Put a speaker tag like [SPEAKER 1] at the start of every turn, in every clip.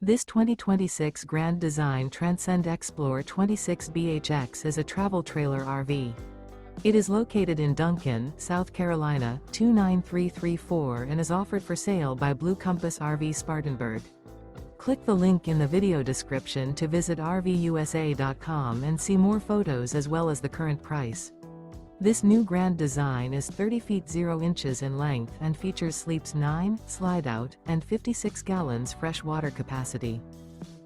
[SPEAKER 1] This 2026 Grand Design Transcend Xplor 26BHX is a travel trailer RV. It is located in Duncan, South Carolina, 29334 and is offered for sale by Blue Compass RV Spartanburg. Click the link in the video description to visit RVUSA.com and see more photos as well as the current price. This new Grand Design is 30 feet 0 inches in length and features sleeps 9, Slideout, and 56 gallons fresh water capacity.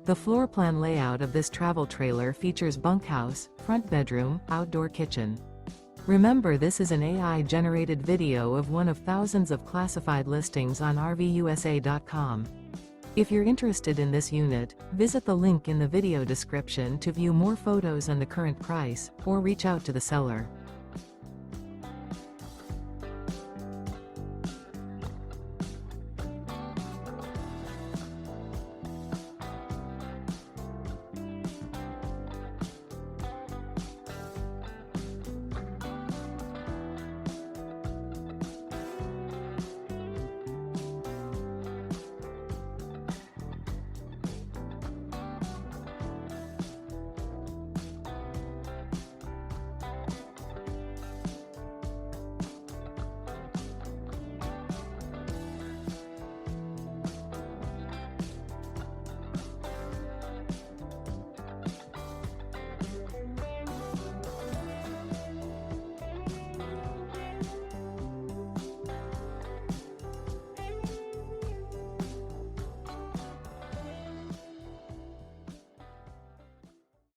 [SPEAKER 1] The floor plan layout of this travel trailer features bunkhouse, front bedroom, outdoor kitchen. Remember, this is an AI-generated video of one of thousands of classified listings on RVUSA.com. If you're interested in this unit, visit the link in the video description to view more photos and the current price, or reach out to the seller.